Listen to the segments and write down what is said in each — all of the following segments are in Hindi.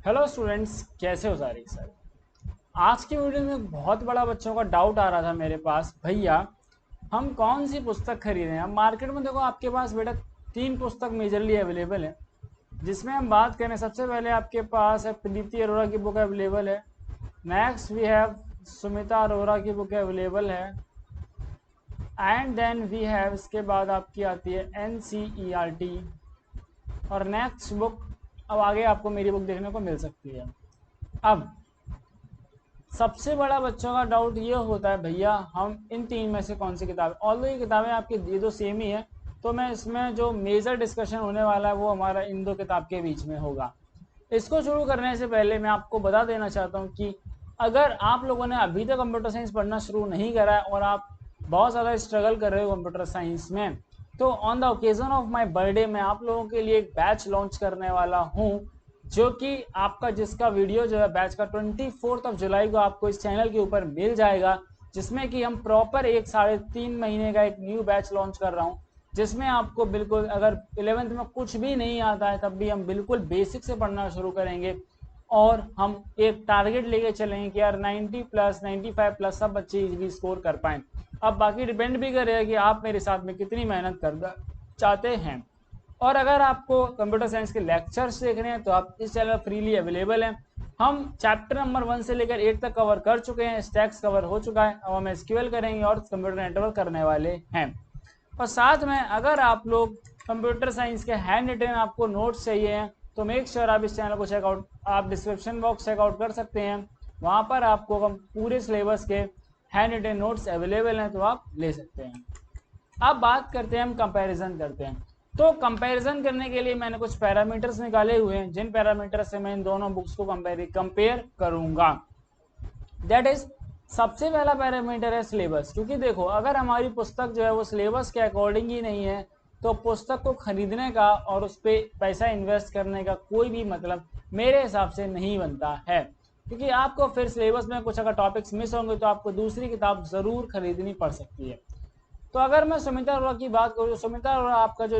हेलो स्टूडेंट्स, कैसे हो सारे सर। आज की वीडियो में बहुत बड़ा बच्चों का डाउट आ रहा था मेरे पास, भैया हम कौन सी पुस्तक खरीदें। अब मार्केट में देखो आपके पास बेटा तीन पुस्तक मेजरली अवेलेबल है, जिसमें हम बात करें सबसे पहले आपके पास है प्रीति अरोरा की बुक अवेलेबल है। Next we have Sumita Arora की बुक अवेलेबल है। एंड देन वी हैव इसके बाद आपकी आती है NCERT। और नेक्स्ट बुक अब आगे आपको मेरी बुक देखने को मिल सकती है। अब सबसे बड़ा बच्चों का डाउट ये होता है, भैया हम इन तीन में से कौन सी किताब, ऑल्दो ये किताबें आपकी ये तो सेम ही है, तो मैं इसमें जो मेजर डिस्कशन होने वाला है वो हमारा इन दो किताब के बीच में होगा। इसको शुरू करने से पहले मैं आपको बता देना चाहता हूँ कि अगर आप लोगों ने अभी तक कंप्यूटर साइंस पढ़ना शुरू नहीं करा है और आप बहुत ज़्यादा स्ट्रगल कर रहे हो कंप्यूटर साइंस में, तो on the occasion of my birthday मैं आप लोगों के लिए एक बैच लॉन्च करने वाला हूँ, जो कि आपका जिसका वीडियो जो है बैच का 24 जुलाई को आपको इस चैनल के ऊपर मिल जाएगा, जिसमें कि हम प्रॉपर एक 3.5 महीने का एक न्यू बैच लॉन्च कर रहा हूँ, जिसमें आपको बिल्कुल अगर 11th में कुछ भी नहीं आता है तब भी हम बिल्कुल बेसिक से पढ़ना शुरू करेंगे और हम एक टारगेट लेके चलेंगे कि यार 90 प्लस 95 प्लस सब बच्चे इजीली स्कोर कर पाएँ। अब बाकी डिपेंड भी करेगा कि आप मेरे साथ में कितनी मेहनत करना चाहते हैं। और अगर आपको कंप्यूटर साइंस के लेक्चर्स देखने हैं तो आप इस चैनल फ्रीली अवेलेबल हैं। हम चैप्टर नंबर 1 से लेकर 8 तक कवर कर चुके हैं, स्टैक्स कवर हो चुका है, अब हम एसक्यूएल करेंगे और कंप्यूटर नेटवर्क करने वाले हैं। और साथ में अगर आप लोग कंप्यूटर साइंस के हैंड रिटन आपको नोट्स चाहिए हैं तो मेक श्योर आप इस चैनल को चेकआउट, आप डिस्क्रिप्शन बॉक्स चेकआउट कर सकते हैं, वहाँ पर आपको हम पूरे सिलेबस के हैंड रिटन नोट्स अवेलेबल हैं, तो आप ले सकते हैं। अब बात करते हैं, हम कंपैरिजन करते हैं। तो कंपैरिजन करने के लिए मैंने कुछ पैरामीटर्स निकाले हुए हैं, जिन पैरामीटर से मैं इन दोनों बुक्स को कंपेयर करूंगा। दैट इज, सबसे पहला पैरामीटर है सिलेबस, क्योंकि देखो अगर हमारी पुस्तक जो है वो सिलेबस के अकॉर्डिंग ही नहीं है तो पुस्तक को खरीदने का और उस पर पैसा इन्वेस्ट करने का कोई भी मतलब मेरे हिसाब से नहीं बनता है, क्योंकि आपको फिर सिलेबस में कुछ अगर टॉपिक्स मिस होंगे तो आपको दूसरी किताब ज़रूर खरीदनी पड़ सकती है। तो अगर मैं सुमिता अरोरा की बात करूँ तो सुमिता अरोरा आपका जो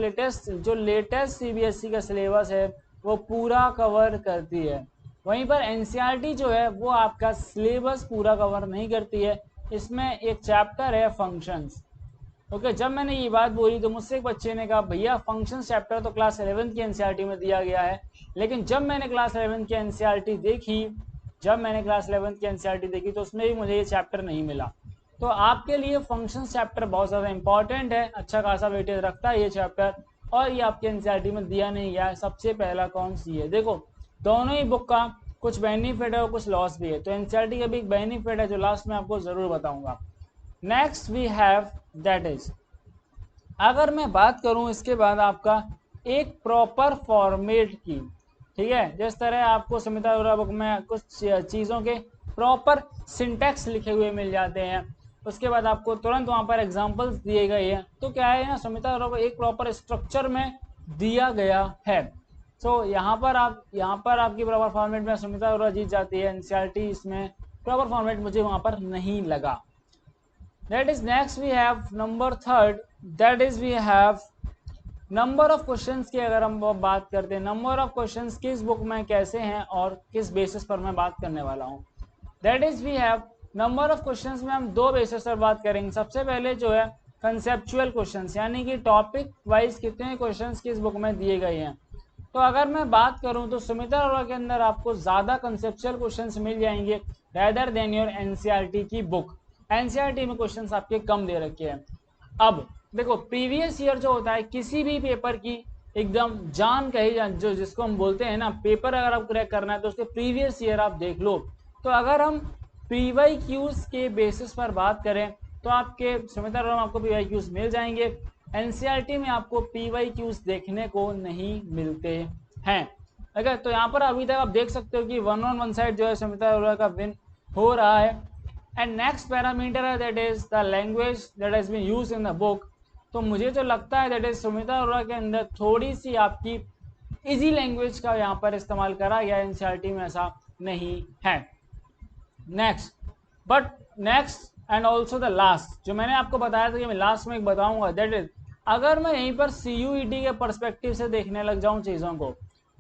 लेटेस्ट सीबीएसई का सिलेबस है वो पूरा कवर करती है। वहीं पर एनसीईआरटी जो है वो आपका सिलेबस पूरा कवर नहीं करती है। इसमें एक चैप्टर है फंक्शंस। ओके, जब मैंने ये बात बोली तो मुझसे एक बच्चे ने कहा भैया फंक्शंस चैप्टर तो क्लास 11 की एनसीईआरटी में दिया गया है, लेकिन जब मैंने क्लास 11 की एनसीईआरटी देखी तो उसमें भी मुझे ये चैप्टर नहीं मिला। तो आपके लिए फंक्शन चैप्टर बहुत ज़्यादा इंपॉर्टेंट है, अच्छा खासा वेटेज रखता है ये चैप्टर, और ये आपके एनसीईआरटी में दिया नहीं गया है। सबसे पहला कौन सी है, देखो दोनों ही बुक का कुछ बेनिफिट है और कुछ लॉस भी है, तो एनसीईआरटी का भी एक बेनिफिट है जो लास्ट में आपको ज़रूर बताऊंगा। Next we have, that is, अगर मैं बात करूं इसके बाद आपका एक प्रॉपर फॉर्मेट की, ठीक है, जिस तरह आपको सुमिता अरोरा बुक में कुछ चीज़ों के प्रॉपर सिंटेक्स लिखे हुए मिल जाते हैं, उसके बाद आपको तुरंत वहाँ पर एग्जांपल्स दिए गए हैं, तो क्या है ना, सुमिता अरोरा को एक प्रॉपर स्ट्रक्चर में दिया गया है। सो यहाँ पर आपकी प्रॉपर फॉर्मेट में सुमिता अरोरा जीत जाती है, एनसीईआरटी इसमें प्रॉपर फॉर्मेट मुझे वहाँ पर नहीं लगा। That is, next we have number third, that is we have number of questions की अगर हम बात करते हैं, नंबर ऑफ क्वेश्चंस किस बुक में कैसे हैं और किस बेसिस पर मैं बात करने वाला हूँ। That is we have number of questions में हम दो बेसिस पर बात करेंगे। सबसे पहले जो है कंसेप्चुअल क्वेश्चंस, यानी कि टॉपिक वाइज कितने क्वेश्चंस किस बुक में दिए गए हैं। तो अगर मैं बात करूं तो सुमिता अरोरा के अंदर आपको ज़्यादा कंसेप्चुअल क्वेश्चंस मिल जाएंगे रेदर देन योर एनसीईआरटी की बुक। एनसीईआरटी में क्वेश्चंस आपके कम दे रखे हैं। अब देखो प्रीवियस ईयर जो होता है किसी भी पेपर की एकदम जान कही जान, जो जिसको हम बोलते हैं ना, पेपर अगर आप क्रैक करना है तो उसके प्रीवियस ईयर आप देख लो। तो अगर हम पीवाई क्यूज के बेसिस पर बात करें तो आपके सुमिता अरोरा में आपको पीवाई क्यूज मिल जाएंगे, एनसीईआरटी में आपको पीवाई क्यूज देखने को नहीं मिलते हैं। अगर तो यहाँ पर अभी तक आप देख सकते हो कि 1 साइड जो है सुमिता अरोरा का विन हो रहा है। एंड नेक्स्ट पैरामीटर है that is the language that has been used in the book. तो मुझे जो लगता है दैट इज सुमिता अरोरा के अंदर थोड़ी सी आपकी इजी लैंग्वेज का यहाँ पर इस्तेमाल करा गया, एनसीईआरटी में ऐसा नहीं है। Next, but next and also the last, जो मैंने आपको बताया था कि मैं लास्ट में एक बताऊंगा, दैट इज, अगर मैं यहीं पर CUET के परस्पेक्टिव से देखने लग जाऊं चीज़ों को,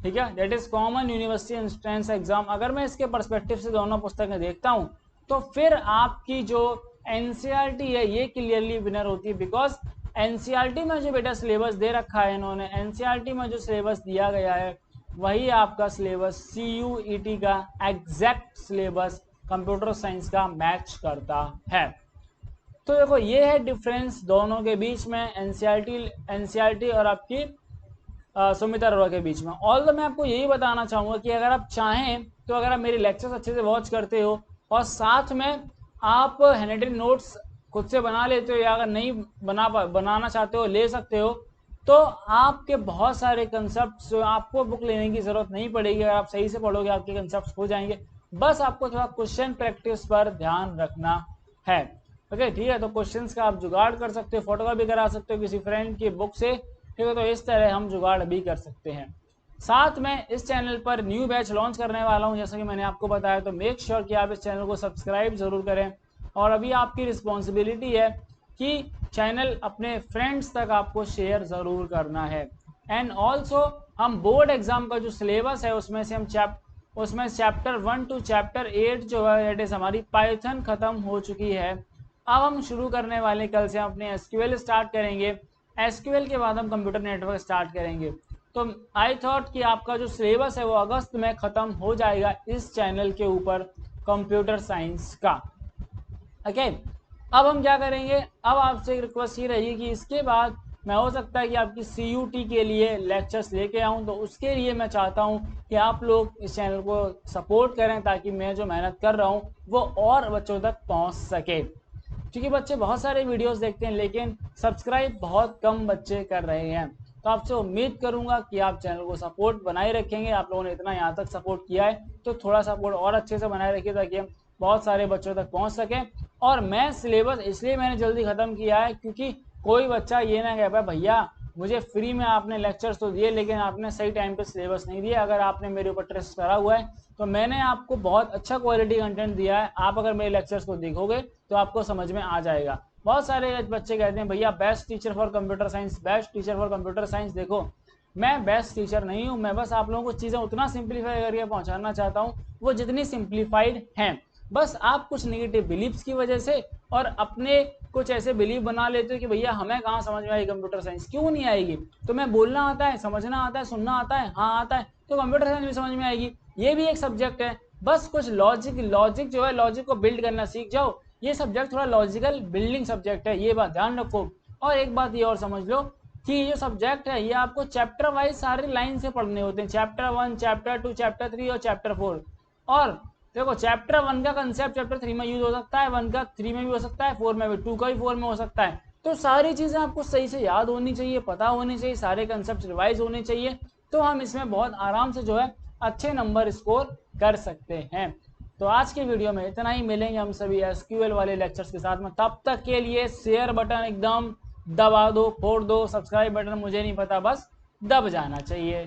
ठीक है, that is common university entrance exam. अगर मैं इसके पर्सपेक्टिव से दोनों पुस्तकें देखता हूँ तो फिर आपकी जो एनसीईआरटी है ये क्लियरली विनर होती है, बिकॉज एनसीईआरटी में जो बेटा सिलेबस दे रखा है इन्होंने, एनसीईआरटी में जो सिलेबस दिया गया है वही आपका सिलेबस सीयूईटी का एग्जैक्ट सिलेबस कंप्यूटर साइंस का मैच करता है। तो देखो ये है डिफरेंस दोनों के बीच में, एनसीईआरटी और आपकी सुमिता अरोड़ा के बीच में। ऑल तो मैं आपको यही बताना चाहूँगा कि अगर आप चाहें तो अगर आप मेरे लेक्चर्स अच्छे से वॉच करते हो और साथ में आप हैंडरिटन नोट्स खुद से बना लेते हो, या अगर नहीं बनाना चाहते हो ले सकते हो, तो आपके बहुत सारे कंसेप्ट आपको बुक लेने की ज़रूरत नहीं पड़ेगी। अगर आप सही से पढ़ोगे आपके कंसेप्ट हो जाएंगे, बस आपको थोड़ा क्वेश्चन प्रैक्टिस पर ध्यान रखना है। ओके ठीक है, तो क्वेश्चंस का आप जुगाड़ कर सकते हो, फोटोकॉपी करा सकते हो किसी फ्रेंड की बुक से, ठीक है, तो इस तरह हम जुगाड़ भी कर सकते हैं। साथ में इस चैनल पर न्यू बैच लॉन्च करने वाला हूं जैसा कि मैंने आपको बताया, तो मेक श्योर कि आप इस चैनल को सब्सक्राइब जरूर करें। और अभी आपकी रिस्पॉन्सिबिलिटी है कि चैनल अपने फ्रेंड्स तक आपको शेयर ज़रूर करना है। एंड ऑल्सो हम बोर्ड एग्जाम का जो सिलेबस है उसमें से हम चैप्टर 1 टू चैप्टर 8 जो है दैट इज हमारी पाइथन ख़त्म हो चुकी है। अब हम शुरू करने वाले कल से हम अपने एसक्यूएल स्टार्ट करेंगे, एसक्यूएल के बाद हम कंप्यूटर नेटवर्क स्टार्ट करेंगे। तो आई थॉट कि आपका जो सिलेबस है वो अगस्त में ख़त्म हो जाएगा इस चैनल के ऊपर कंप्यूटर साइंस का। ओके अब हम क्या करेंगे, अब आपसे एक रिक्वेस्ट ये रही कि इसके बाद मैं हो सकता है कि आपकी सीयूटी के लिए लेक्चर्स लेके आऊँ, तो उसके लिए मैं चाहता हूँ कि आप लोग इस चैनल को सपोर्ट करें ताकि मैं जो मेहनत कर रहा हूँ वो और बच्चों तक पहुँच सके। क्योंकि बच्चे बहुत सारे वीडियोस देखते हैं लेकिन सब्सक्राइब बहुत कम बच्चे कर रहे हैं। तो आपसे उम्मीद करूंगा कि आप चैनल को सपोर्ट बनाए रखेंगे। आप लोगों ने इतना यहाँ तक सपोर्ट किया है तो थोड़ा सपोर्ट और अच्छे से बनाए रखिए ताकि हम बहुत सारे बच्चों तक पहुँच सकें। और मैं सिलेबस इसलिए मैंने जल्दी ख़त्म किया है क्योंकि कोई बच्चा ये ना कह पाए भैया मुझे फ्री में आपने लेक्चर्स तो दिए लेकिन आपने सही टाइम पे सिलेबस नहीं दिया। अगर आपने मेरे ऊपर ट्रस्ट करा हुआ है तो मैंने आपको बहुत अच्छा क्वालिटी कंटेंट दिया है। आप अगर मेरे लेक्चर्स को देखोगे तो आपको समझ में आ जाएगा। बहुत सारे बच्चे कहते हैं भैया best teacher for computer science, best teacher for computer science. देखो मैं बेस्ट टीचर नहीं हूँ, मैं बस आप लोगों को चीज़ें उतना सिंप्लीफाई करके पहुँचाना चाहता हूँ वो जितनी सिंप्लीफाइड हैं। बस आप कुछ नेगेटिव बिलीव्स की वजह से और अपने कुछ ऐसे बिलीव बना लेते हो कि भैया हमें कहाँ समझ में आएगी कंप्यूटर साइंस, क्यों नहीं आएगी। तुम्हें बोलना आता है, समझना आता है, सुनना आता है, हाँ आता है, तो कंप्यूटर साइंस भी समझ में आएगी। ये भी एक सब्जेक्ट है, बस कुछ लॉजिक जो है लॉजिक को बिल्ड करना सीख जाओ। ये सब्जेक्ट थोड़ा लॉजिकल बिल्डिंग सब्जेक्ट है, ये बात ध्यान रखो। और एक बात ये और समझ लो कि ये जो सब्जेक्ट है ये आपको चैप्टर वाइज सारे लाइन से पढ़ने होते हैं, चैप्टर 1, चैप्टर 2, चैप्टर 3 और चैप्टर 4। और देखो चैप्टर 1 का कंसेप्ट चैप्टर 3 में यूज हो सकता है, 1 का 3 में भी हो सकता है, 4 में भी, 2 का भी 4 में हो सकता है। तो सारी चीज़ें आपको सही से याद होनी चाहिए, पता होनी चाहिए, सारे कंसेप्ट रिवाइज होने चाहिए, तो हम इसमें बहुत आराम से जो है अच्छे नंबर स्कोर कर सकते हैं। तो आज की वीडियो में इतना ही, मिलेंगे हम सभी एसक्यूएल वाले लेक्चर्स के साथ में। तब तक के लिए शेयर बटन एकदम दबा दो, फोड़ दो, सब्सक्राइब बटन मुझे नहीं पता, बस दब जाना चाहिए।